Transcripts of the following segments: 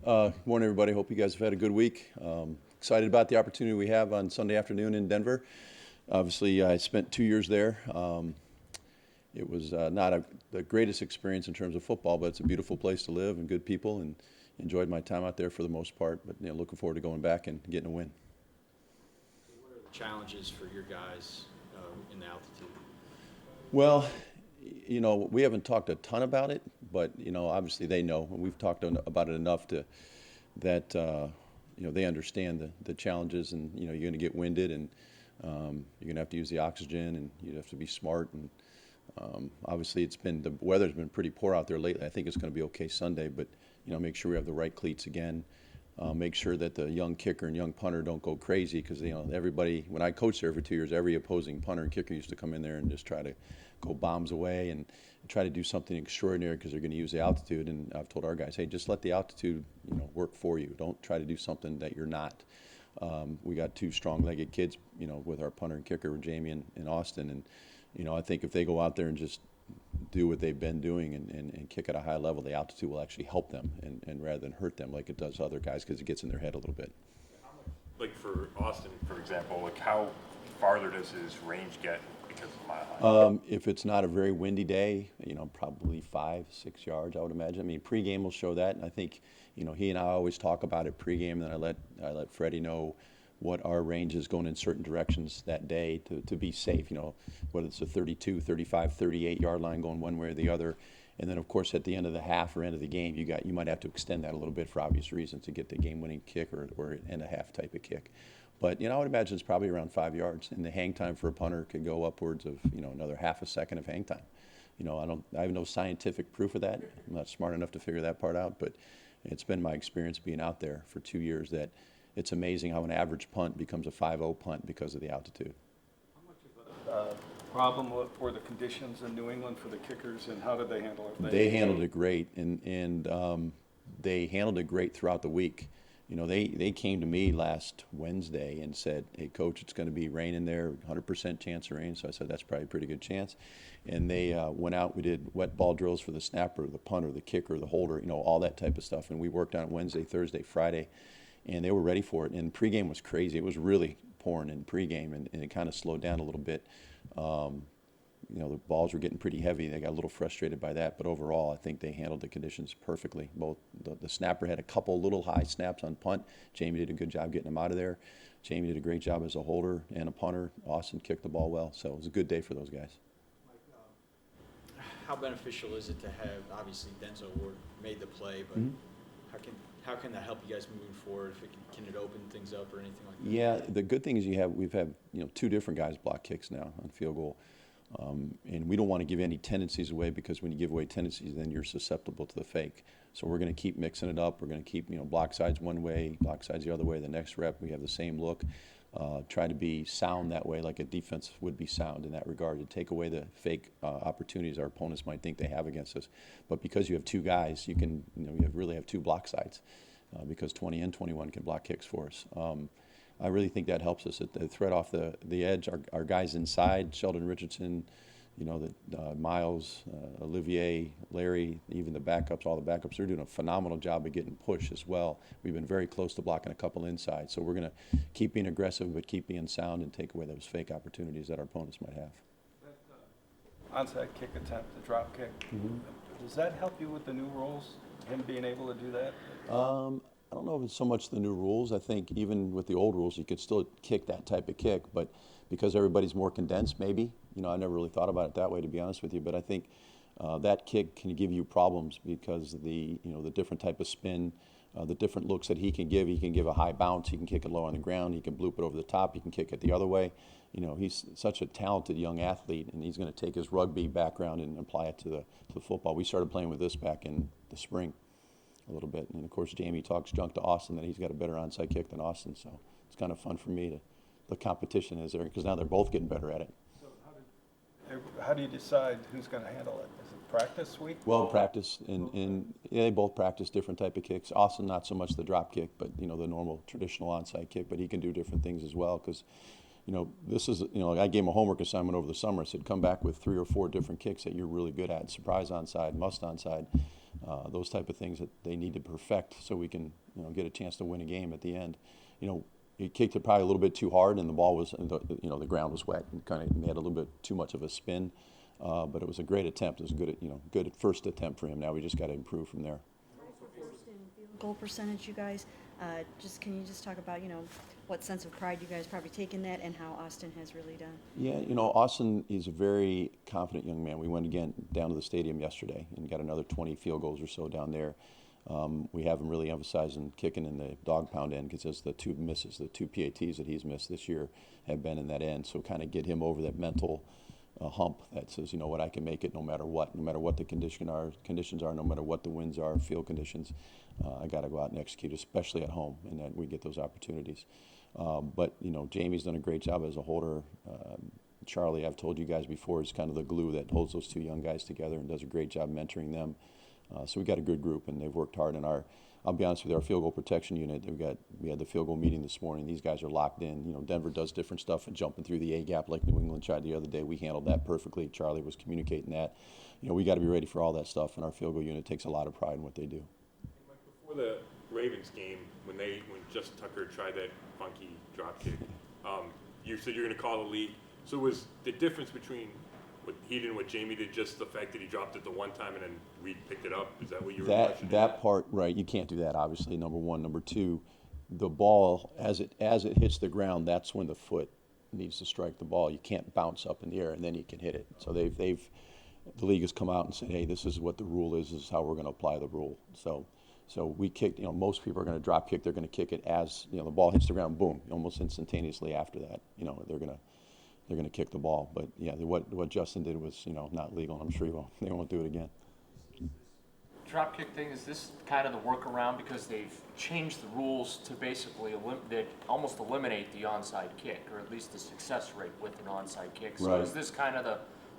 Morning, everybody. Hope you guys have had a good week. Excited about the opportunity we have on Sunday afternoon in Denver. Obviously, I spent 2 years there. It was not the greatest experience in terms of football, but it's a beautiful place to live and good people, and enjoyed my time out there for the most part. But looking forward to going back and getting a win. What are the challenges for your guys in the altitude? Well, we haven't talked a ton about it, but obviously they know, and we've talked about it enough that they understand the challenges, and you're going to get winded, and you're going to have to use the oxygen, and you have to be smart, and obviously the weather's been pretty poor out there lately. I think it's going to be okay Sunday, but make sure we have the right cleats again. Make sure that the young kicker and young punter don't go crazy, because everybody, when I coached there for 2 years, every opposing punter and kicker used to come in there and just try to go bombs away and try to do something extraordinary because they're going to use the altitude. And I've told our guys, hey, just let the altitude work for you. Don't try to do something that you're not. We got two strong-legged kids, with our punter and kicker, Jamie and Austin, and I think if they go out there and just do what they've been doing and kick at a high level, the altitude will actually help them and rather than hurt them like it does other guys, because it gets in their head a little bit. Like for Austin, for example, like how farther does his range get because of the mile high? If it's not a very windy day, probably 5-6 yards, I would imagine. I mean, pregame will show that, and I think he and I always talk about it pregame, and then I let Freddie know what our range is going in certain directions that day to be safe, whether it's a 32, 35, 38 yard line going one way or the other. And then, of course, at the end of the half or end of the game, you might have to extend that a little bit for obvious reasons to get the game-winning kick or end a half type of kick. But, I would imagine it's probably around 5 yards. And the hang time for a punter could go upwards of, another half a second of hang time. I have no scientific proof of that. I'm not smart enough to figure that part out. But it's been my experience being out there for 2 years that it's amazing how an average punt becomes a 5-0 punt because of the altitude. How much of a problem were the conditions in New England for the kickers, and how did they handle it? They handled it great, and they handled it great throughout the week. They came to me last Wednesday and said, hey, Coach, it's going to be rain in there, 100% chance of rain. So I said, that's probably a pretty good chance. And they went out, we did wet ball drills for the snapper, the punter, the kicker, the holder, all that type of stuff. And we worked on it Wednesday, Thursday, Friday, and they were ready for it. And pregame was crazy. It was really pouring in pregame, and it kind of slowed down a little bit. The balls were getting pretty heavy. They got a little frustrated by that, but overall, I think they handled the conditions perfectly. Both the snapper had a couple little high snaps on punt. Jamie did a good job getting them out of there. Jamie did a great job as a holder and a punter. Austin kicked the ball well, so it was a good day for those guys. How beneficial is it to have, obviously Denzel Ward made the play, but how can that help you guys moving forward? Can it open things up or anything like that? Yeah, the good thing is we've had two different guys block kicks now on field goal. And we don't want to give any tendencies away, because when you give away tendencies, then you're susceptible to the fake. So we're going to keep mixing it up. We're going to keep block sides one way, block sides the other way. The next rep, we have the same look. Try to be sound that way, like a defense would be sound in that regard, to take away the fake opportunities our opponents might think they have against us. But because you have two guys, you can really have two block sides, because 20 and 21 can block kicks for us. I really think that helps us. The threat off the edge, our guys inside, Sheldon Richardson, Miles, Olivier, Larry, even the backups, all the backups, they're doing a phenomenal job of getting push as well. We've been very close to blocking a couple inside. So we're going to keep being aggressive, but keep being sound and take away those fake opportunities that our opponents might have. That onside kick attempt, the drop kick, does that help you with the new rules, him being able to do that? I don't know if it's so much the new rules. I think even with the old rules, you could still kick that type of kick, but because everybody's more condensed, maybe. I never really thought about it that way, to be honest with you. But I think that kick can give you problems because the different type of spin, the different looks that he can give. He can give a high bounce. He can kick it low on the ground. He can bloop it over the top. He can kick it the other way. He's such a talented young athlete, and he's going to take his rugby background and apply it to the football. We started playing with this back in the spring a little bit. And, of course, Jamie talks junk to Austin that he's got a better onside kick than Austin. So it's kind of fun for me the competition is there, because now they're both getting better at it. So how do you decide who's going to handle it? Is it practice week? Well, practice, and they both practice different type of kicks. Austin, not so much the drop kick, but, the normal traditional onside kick. But he can do different things as well, because this is, I gave him a homework assignment over the summer. I said, come back with 3 or 4 different kicks that you're really good at. Surprise onside, must onside. those type of things that they need to perfect so we can, get a chance to win a game at the end. He kicked it probably a little bit too hard, and the ball was, the ground was wet, and kind of had a little bit too much of a spin. But it was a great attempt. It was a good first attempt for him. Now we just got to improve from there. First in field goal percentage, you guys. Can you just talk about what sense of pride you guys probably take in that, and how Austin has really done? Yeah, Austin is a very confident young man. We went again down to the stadium yesterday and got another 20 field goals or so down there. We have him really emphasizing kicking in the dog pound end because the two misses, the two PATs that he's missed this year have been in that end. So kind of get him over that mental hump that says, I can make it no matter what the conditions are, no matter what the winds are, field conditions. I got to go out and execute, especially at home, and then we get those opportunities. But Jamie's done a great job as a holder. Charlie, I've told you guys before, is kind of the glue that holds those two young guys together and does a great job mentoring them. So we got a good group, and they've worked hard. And I'll be honest with you, our field goal protection unit, we had the field goal meeting this morning. These guys are locked in. Denver does different stuff and jumping through the A gap like New England tried the other day. We handled that perfectly. Charlie was communicating that. We got to be ready for all that stuff, and our field goal unit takes a lot of pride in what they do. Before the Ravens game, when Justin Tucker tried that funky drop kick, you said you're going to call the league. So was the difference between what he did and what Jamie did just the fact that he dropped it the one time and then we picked it up? Is that what you were watching? That part, right? You can't do that, obviously. Number one. Number two, the ball as it hits the ground, that's when the foot needs to strike the ball. You can't bounce up in the air and then you can hit it. So the league has come out and said, hey, this is what the rule is. This is how we're going to apply the rule. So we kicked. Most people are going to drop kick. They're going to kick it as the ball hits the ground. Boom! Almost instantaneously after that, they're going to kick the ball. But yeah, what Justin did was not legal. I'm sure they won't do it again. Drop kick thing, is this kind of the workaround because they've changed the rules to basically almost eliminate the onside kick, or at least the success rate with an onside kick? So Right. Is this kind of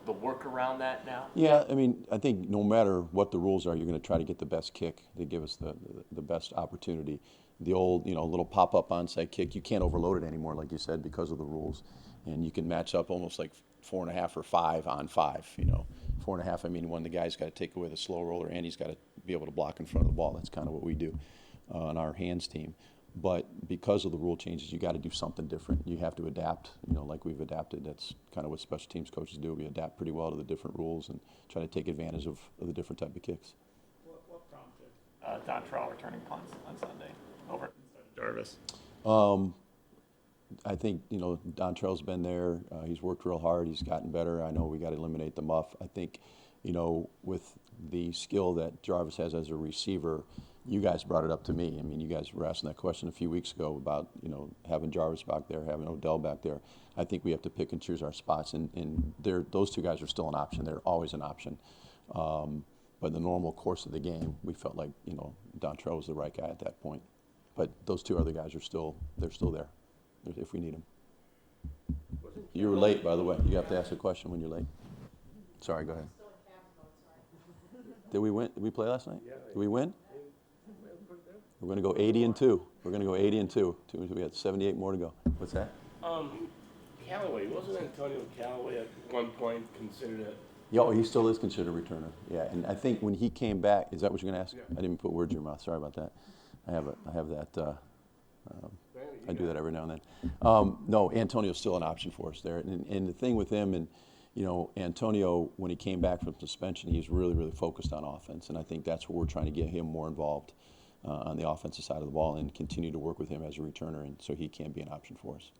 the work around that now? Yeah, I think no matter what the rules are, you're going to try to get the best kick to give us the best opportunity. The old, little pop-up onside kick, you can't overload it anymore, like you said, because of the rules. And you can match up almost like 4.5 or 5 on 5, 4.5, when the guy's got to take away the slow roller and he's got to be able to block in front of the ball. That's kind of what we do on our hands team. But because of the rule changes, you got to do something different. You have to adapt, like we've adapted. That's kind of what special teams coaches do. We adapt pretty well to the different rules and try to take advantage of the different type of kicks. What prompted Dontrell returning punts on Sunday over Jarvis? I think, Dontrell's been there. He's worked real hard. He's gotten better. I know we got to eliminate the muff. I think, with the skill that Jarvis has as a receiver, you guys brought it up to me. You guys were asking that question a few weeks ago about, having Jarvis back there, having Odell back there. I think we have to pick and choose our spots, and those two guys are still an option. They're always an option. But in the normal course of the game, we felt like, Dontrell was the right guy at that point. But those two other guys they're still there if we need them. You were late, by the way. You have to ask a question when you're late. Sorry, go ahead. Did we win? Did we play last night? Did we win? We're going to go 80-2. We're going to go 80-2. We had 78 more to go. What's that? Callaway, wasn't Antonio Callaway at one point considered a... Yeah, he still is considered a returner. Yeah, and I think when he came back, is that what you're going to ask? Yeah. I didn't put words in your mouth. Sorry about that. I have that. I do that every now and then. No, Antonio's still an option for us there. And the thing with him, and Antonio, when he came back from suspension, he's really, really focused on offense. And I think that's what we're trying to get him more involved on the offensive side of the ball and continue to work with him as a returner, and so he can be an option for us.